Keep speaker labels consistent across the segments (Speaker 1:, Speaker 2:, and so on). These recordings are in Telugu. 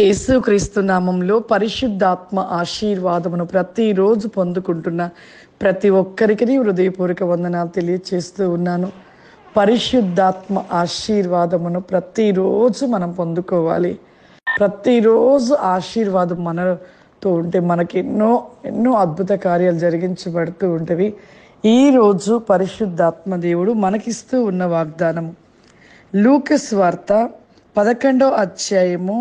Speaker 1: యేసుక్రీస్తు నామంలో పరిశుద్ధాత్మ ఆశీర్వాదమును ప్రతిరోజు పొందుకుంటున్న ప్రతి ఒక్కరికి హృదయపూర్వక వందనాలు తెలియచేస్తూ ఉన్నాను. పరిశుద్ధాత్మ ఆశీర్వాదమును ప్రతిరోజు మనం పొందుకోవాలి. ప్రతిరోజు ఆశీర్వాదం మనతో ఉంటే మనకి ఎన్నో అద్భుత కార్యాలు జరిగించబడుతూ ఉంటవి. ఈరోజు పరిశుద్ధాత్మ దేవుడు మనకిస్తూ ఉన్న వాగ్దానము లూకా సువార్త 11వ అధ్యాయము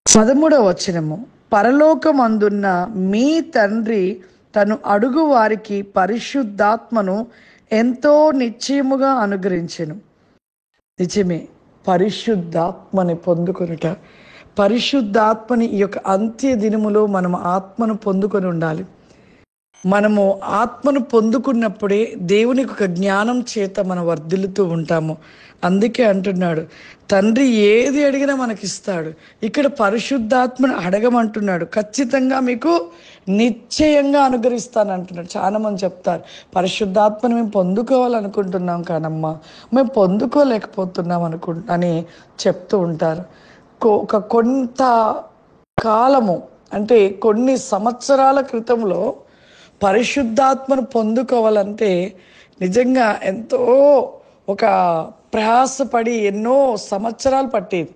Speaker 1: 13వ వచనము. పరలోకమందున్న మీ తండ్రి తను అడుగు వారికి పరిశుద్ధాత్మను ఎంతో నిశ్చయముగా అనుగ్రహించెను. నిజమే, పరిశుద్ధాత్మని పొందుకొనుట, పరిశుద్ధాత్మని ఈ యొక్క అంత్య దినములో మనం ఆత్మను పొందుకొని ఉండాలి. మనము ఆత్మను పొందుకున్నప్పుడే దేవునికి ఒక జ్ఞానం చేత మనం వర్ధిల్లుతూ ఉంటాము. అందుకే అంటున్నాడు, తండ్రి ఏది అడిగినా మనకిస్తాడు. ఇక్కడ పరిశుద్ధాత్మను అడగమంటున్నాడు, ఖచ్చితంగా మీకు నిశ్చయంగా అనుగ్రహిస్తాను అంటున్నాడు. చాలా మంది చెప్తారు, పరిశుద్ధాత్మను మేము పొందుకోవాలనుకుంటున్నాం కానమ్మా మేము పొందుకోలేకపోతున్నాం అని చెప్తూ ఉంటారు. కొంత కాలము అంటే కొన్ని సంవత్సరాల క్రితంలో పరిశుద్ధాత్మను పొందుకోవాలంటే నిజంగా ఎంతో ఒక ప్రయాసపడి ఎన్నో సంవత్సరాలు పట్టేది.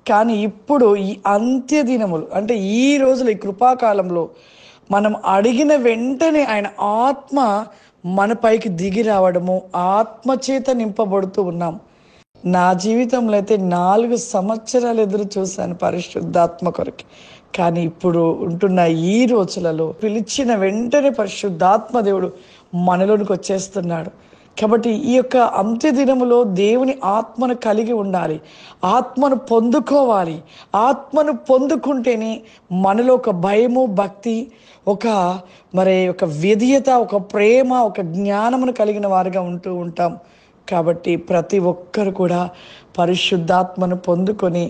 Speaker 1: కానీ ఇప్పుడు ఈ అంత్య దినములు అంటే ఈ రోజులు, ఈ కృపాకాలంలో మనం అడిగిన వెంటనే ఆయన ఆత్మ మన పైకి దిగి రావడము, ఆత్మచేత నింపబడుతూ ఉన్నాం. నా జీవితంలో అయితే 4 సంవత్సరాలు ఎదురు చూశాను పరిశుద్ధాత్మ కొరకు. కానీ ఇప్పుడు ఉంటున్న ఈ రోజులలో పిలిచిన వెంటనే పరిశుద్ధాత్మ దేవుడు మనలోనికి వచ్చేస్తున్నాడు. కాబట్టి ఈ యొక్క అంత్య దినములో దేవుని ఆత్మను కలిగి ఉండాలి, ఆత్మను పొందుకోవాలి. ఆత్మను పొందుకుంటేనే మనలో ఒక భయము, భక్తి, ఒక విధేయత, ఒక ప్రేమ, ఒక జ్ఞానమును కలిగిన వారుగా ఉంటూ ఉంటాం. కాబట్టి ప్రతి ఒక్కరు కూడా పరిశుద్ధాత్మను పొందుకొని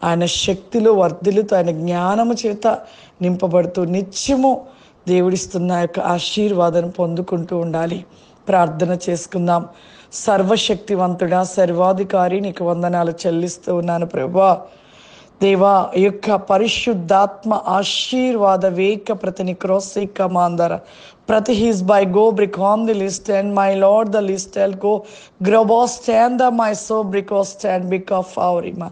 Speaker 1: ఆయన శక్తిలో వర్ధిల్లుతూ ఆయన జ్ఞానము చేత నింపబడుతూ నిత్యము దేవుడిస్తున్న యొక్క ఆశీర్వాదాన్ని పొందుకుంటూ ఉండాలి. ప్రార్థన చేసుకుందాం. సర్వశక్తివంతుడా, సర్వాధికారి, నీకు వందనాలు చెల్లిస్తూ ఉన్నాను ప్రభువా. దేవా, ఈ యొక్క పరిశుద్ధాత్మ ఆశీర్వాద వేక ప్రతిని క్రోసిక మాందర ప్రతి his by go brick on the list and my lord the list ఎల్ గో గ్రోబో స్టాండ్ ద మై సో బ్రికో స్టాండ్ బిక్ ఆఫ్ అవర్ ఇమా.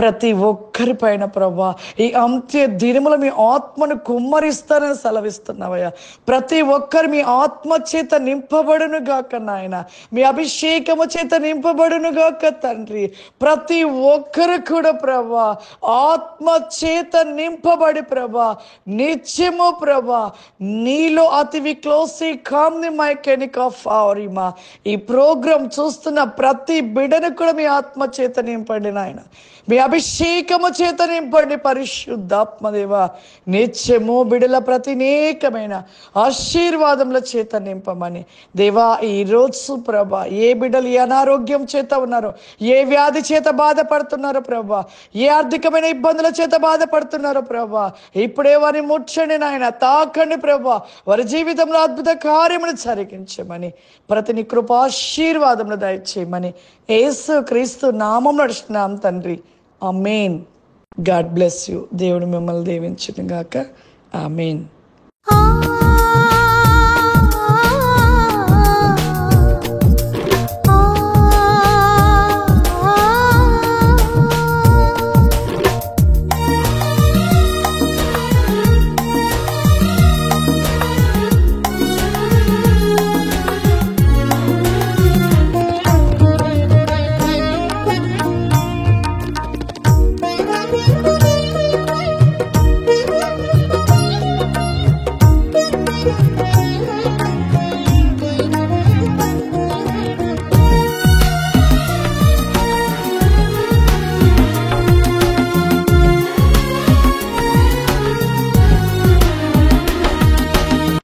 Speaker 1: ప్రతి ఒక్కరి పైన ప్రభా ఈ అంత్య దినముల మీ ఆత్మను కుమ్మరిస్తానని సెలవిస్తున్నావయ్యా. ప్రతి ఒక్కరు మీ ఆత్మ చేత నింపబడును గాక నాయన, మీ అభిషేకము చేత నింపబడును గాక తండ్రి. ప్రతి ఒక్కరు కూడా ప్రభా ఆత్మ చేత నింపబడి ప్రభా నిత్యము ప్రభా నీలో అతి క్లోజ్ కమ్ ది మై కెనిక్ ఆఫ్ అవరిమా. ఈ ప్రోగ్రాం చూస్తున్న ప్రతి బిడ్డను కూడా మీ ఆత్మ చేత నింపండి నాయన, మీ అభిషేకము చేత నింపండి పరిశుద్ధాత్మదేవ. నిత్యము బిడ్డల ప్రతినేకమైన ఆశీర్వాదముల చేత నింపమని దేవా. ఈరోజు ప్రభా ఏ బిడ్డలు ఏ అనారోగ్యం చేత ఉన్నారో, ఏ వ్యాధి చేత బాధపడుతున్నారో ప్రభా, ఏ ఆర్థికమైన ఇబ్బందుల చేత బాధపడుతున్నారో ప్రభా, ఇప్పుడే వారిని ముట్టండి నాయన, తాకండి ప్రభా. వారి జీవితంలో అద్భుత కార్యమును జరిగించమని, ప్రతిని కృపాశీర్వాదమును దయచేయమని యేసు క్రీస్తు నామం నడుస్తున్నాం తండ్రి. ఆమేన్. God bless you. దేవుడు మిమ్మల్ని దీవించును గాక. ఆమేన్.